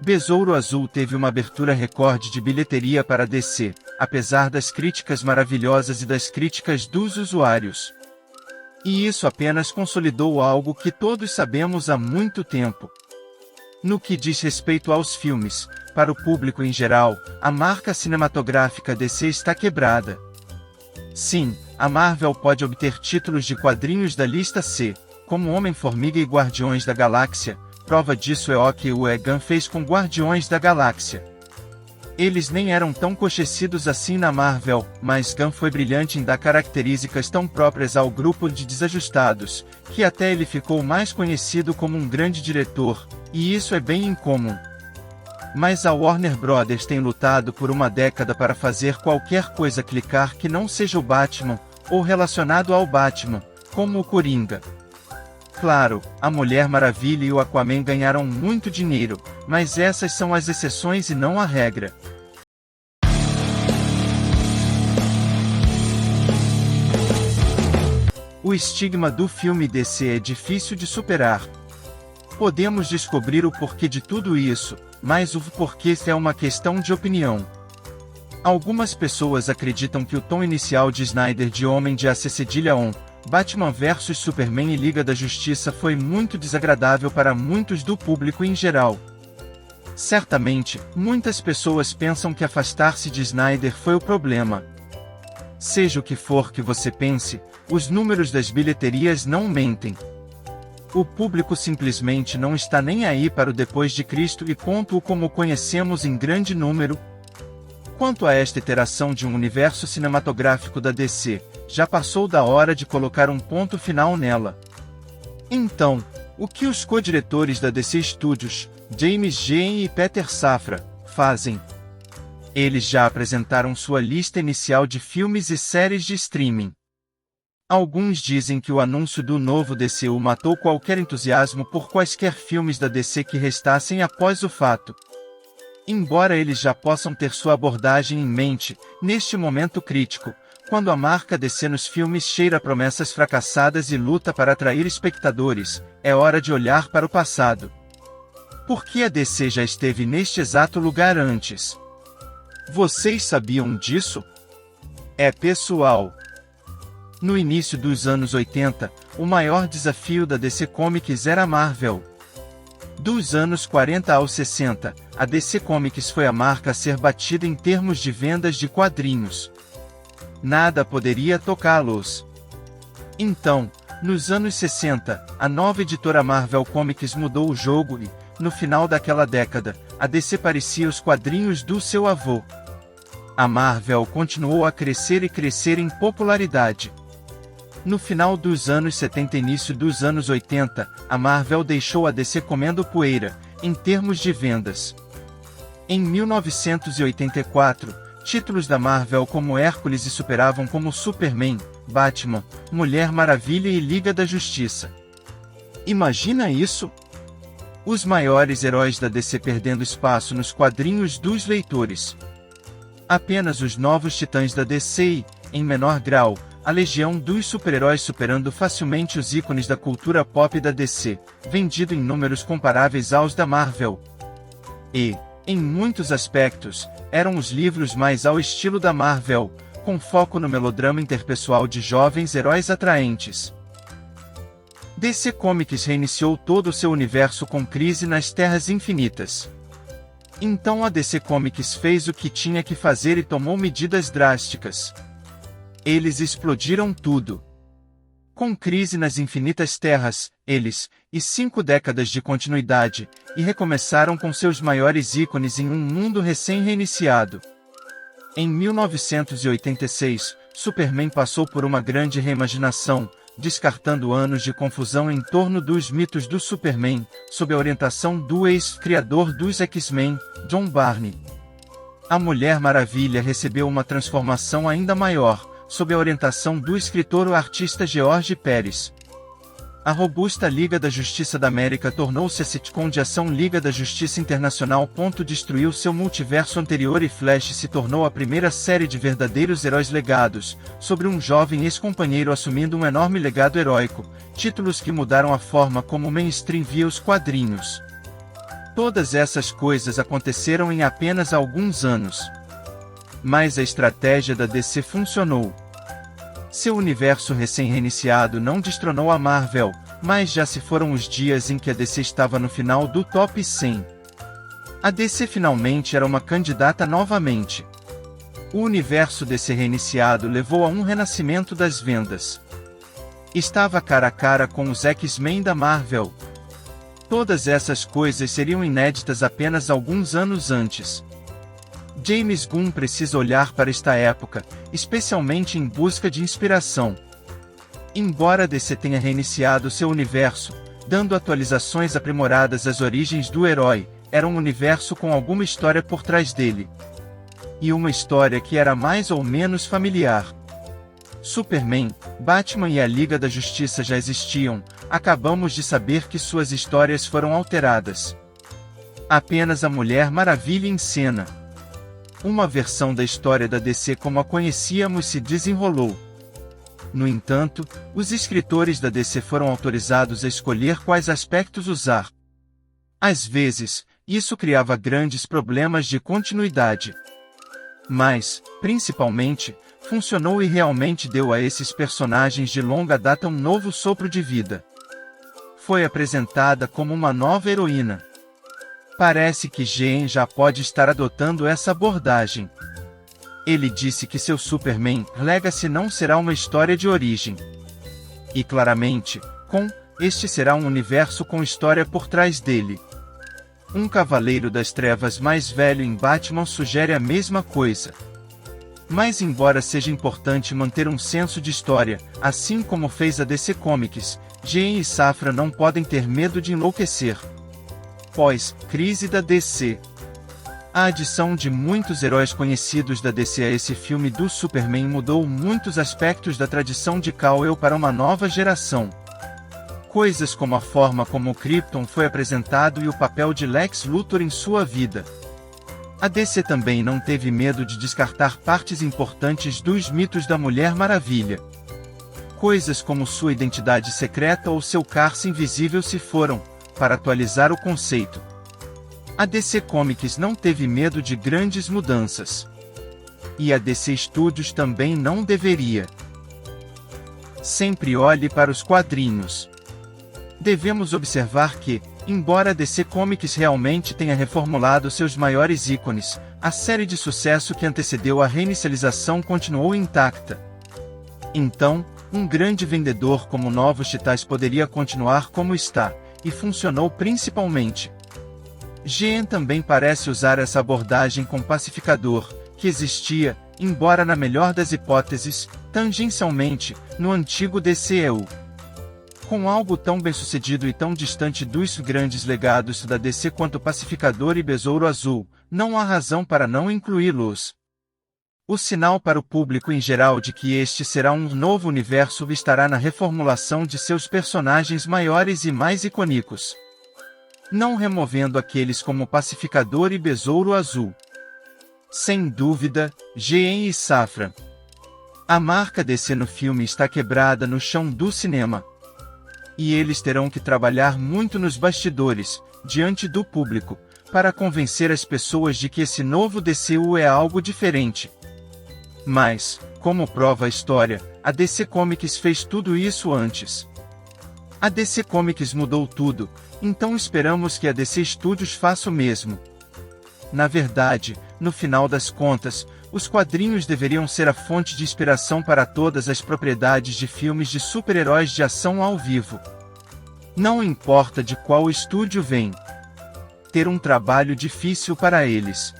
Besouro Azul teve uma abertura recorde de bilheteria para a DC, apesar das críticas maravilhosas e das críticas dos usuários. E isso apenas consolidou algo que todos sabemos há muito tempo. No que diz respeito aos filmes, para o público em geral, a marca cinematográfica DC está quebrada. Sim, a Marvel pode obter títulos de quadrinhos da lista C, como Homem-Formiga e Guardiões da Galáxia. Prova disso é o que o Gunn fez com Guardiões da Galáxia. Eles nem eram tão conhecidos assim na Marvel, mas Gunn foi brilhante em dar características tão próprias ao grupo de desajustados, que até ele ficou mais conhecido como um grande diretor, e isso é bem incomum. Mas a Warner Bros. Tem lutado por uma década para fazer qualquer coisa clicar que não seja o Batman, ou relacionado ao Batman, como o Coringa. Claro, a Mulher Maravilha e o Aquaman ganharam muito dinheiro, mas essas são as exceções e não a regra. O estigma do filme DC é difícil de superar. Podemos descobrir o porquê de tudo isso, mas o porquê é uma questão de opinião. Algumas pessoas acreditam que o tom inicial de Snyder de Homem de Aço Batman vs Superman e Liga da Justiça foi muito desagradável para muitos do público em geral. Certamente, muitas pessoas pensam que afastar-se de Snyder foi o problema. Seja o que for que você pense, os números das bilheterias não mentem. O público simplesmente não está nem aí para o depois de Cristo e ponto como conhecemos em grande número. Quanto a esta iteração de um universo cinematográfico da DC, já passou da hora de colocar um ponto final nela. Então, o que os co-diretores da DC Studios, James Gunn e Peter Safran, fazem? Eles já apresentaram sua lista inicial de filmes e séries de streaming. Alguns dizem que o anúncio do novo DCU matou qualquer entusiasmo por quaisquer filmes da DC que restassem após o fato. Embora eles já possam ter sua abordagem em mente, neste momento crítico, quando a marca DC nos filmes cheira promessas fracassadas e luta para atrair espectadores, é hora de olhar para o passado. Por que a DC já esteve neste exato lugar antes? Vocês sabiam disso? É pessoal. No início dos anos 80, o maior desafio da DC Comics era a Marvel. Dos anos 40 aos 60, a DC Comics foi a marca a ser batida em termos de vendas de quadrinhos. Nada poderia tocá-los. Então, nos anos 60, a nova editora Marvel Comics mudou o jogo e, no final daquela década, a DC parecia os quadrinhos do seu avô. A Marvel continuou a crescer e crescer em popularidade. No final dos anos 70 e início dos anos 80, a Marvel deixou a DC comendo poeira, em termos de vendas. Em 1984, títulos da Marvel como Hércules e superavam como Superman, Batman, Mulher Maravilha e Liga da Justiça. Imagina isso? Os maiores heróis da DC perdendo espaço nos quadrinhos dos leitores. Apenas os novos titãs da DC e, em menor grau, a legião dos super-heróis superando facilmente os ícones da cultura pop da DC, vendido em números comparáveis aos da Marvel. E, em muitos aspectos, eram os livros mais ao estilo da Marvel, com foco no melodrama interpessoal de jovens heróis atraentes. DC Comics reiniciou todo o seu universo com Crise nas Terras Infinitas. Então a DC Comics fez o que tinha que fazer e tomou medidas drásticas. Eles explodiram tudo. Com Crise nas Infinitas Terras, eles, e 5 décadas de continuidade, e recomeçaram com seus maiores ícones em um mundo recém-reiniciado. Em 1986, Superman passou por uma grande reimaginação, descartando anos de confusão em torno dos mitos do Superman, sob a orientação do ex-criador dos X-Men, John Byrne. A Mulher Maravilha recebeu uma transformação ainda maior, sob a orientação do escritor e artista George Pérez. A robusta Liga da Justiça da América tornou-se a sitcom de ação Liga da Justiça Internacional. Destruiu seu multiverso anterior e Flash se tornou a primeira série de verdadeiros heróis legados, sobre um jovem ex-companheiro assumindo um enorme legado heróico, títulos que mudaram a forma como o mainstream via os quadrinhos. Todas essas coisas aconteceram em apenas alguns anos. Mas a estratégia da DC funcionou. Seu universo recém-reiniciado não destronou a Marvel, mas já se foram os dias em que a DC estava no final do top 100. A DC finalmente era uma candidata novamente. O universo DC reiniciado levou a um renascimento das vendas. Estava cara a cara com os X-Men da Marvel. Todas essas coisas seriam inéditas apenas alguns anos antes. James Gunn precisa olhar para esta época, especialmente em busca de inspiração. Embora a DC tenha reiniciado seu universo, dando atualizações aprimoradas às origens do herói, era um universo com alguma história por trás dele. E uma história que era mais ou menos familiar. Superman, Batman e a Liga da Justiça já existiam, acabamos de saber que suas histórias foram alteradas. Apenas a Mulher Maravilha em cena. Uma versão da história da DC como a conhecíamos se desenrolou. No entanto, os escritores da DC foram autorizados a escolher quais aspectos usar. Às vezes, isso criava grandes problemas de continuidade. Mas, principalmente, funcionou e realmente deu a esses personagens de longa data um novo sopro de vida. Foi apresentada como uma nova heroína. Parece que Gen já pode estar adotando essa abordagem. Ele disse que seu Superman Legacy não será uma história de origem. E claramente, este será um universo com história por trás dele. Um Cavaleiro das Trevas mais velho em Batman sugere a mesma coisa. Mas embora seja importante manter um senso de história, assim como fez a DC Comics, Gen e Safra não podem ter medo de enlouquecer. Pós-crise da DC. A adição de muitos heróis conhecidos da DC a esse filme do Superman mudou muitos aspectos da tradição de Kal-El para uma nova geração. Coisas como a forma como o Krypton foi apresentado e o papel de Lex Luthor em sua vida. A DC também não teve medo de descartar partes importantes dos mitos da Mulher Maravilha. Coisas como sua identidade secreta ou seu Carce invisível se foram, para atualizar o conceito. A DC Comics não teve medo de grandes mudanças. E a DC Studios também não deveria. Sempre olhe para os quadrinhos. Devemos observar que, embora a DC Comics realmente tenha reformulado seus maiores ícones, a série de sucesso que antecedeu a reinicialização continuou intacta. Então, um grande vendedor como Novos Titãs poderia continuar como está, e funcionou principalmente. Gen também parece usar essa abordagem com Pacificador, que existia, embora na melhor das hipóteses, tangencialmente, no antigo DCEU. Com algo tão bem-sucedido e tão distante dos grandes legados da DC quanto Pacificador e Besouro Azul, não há razão para não incluí-los. O sinal para o público em geral de que este será um novo universo estará na reformulação de seus personagens maiores e mais icônicos. Não removendo aqueles como Pacificador e Besouro Azul. Sem dúvida, Gen e Safra. A marca DC no filme está quebrada no chão do cinema. E eles terão que trabalhar muito nos bastidores, diante do público, para convencer as pessoas de que esse novo DCU é algo diferente. Mas, como prova a história, a DC Comics fez tudo isso antes. A DC Comics mudou tudo, então esperamos que a DC Studios faça o mesmo. Na verdade, no final das contas, os quadrinhos deveriam ser a fonte de inspiração para todas as propriedades de filmes de super-heróis de ação ao vivo. Não importa de qual estúdio vem. Ter um trabalho difícil para eles.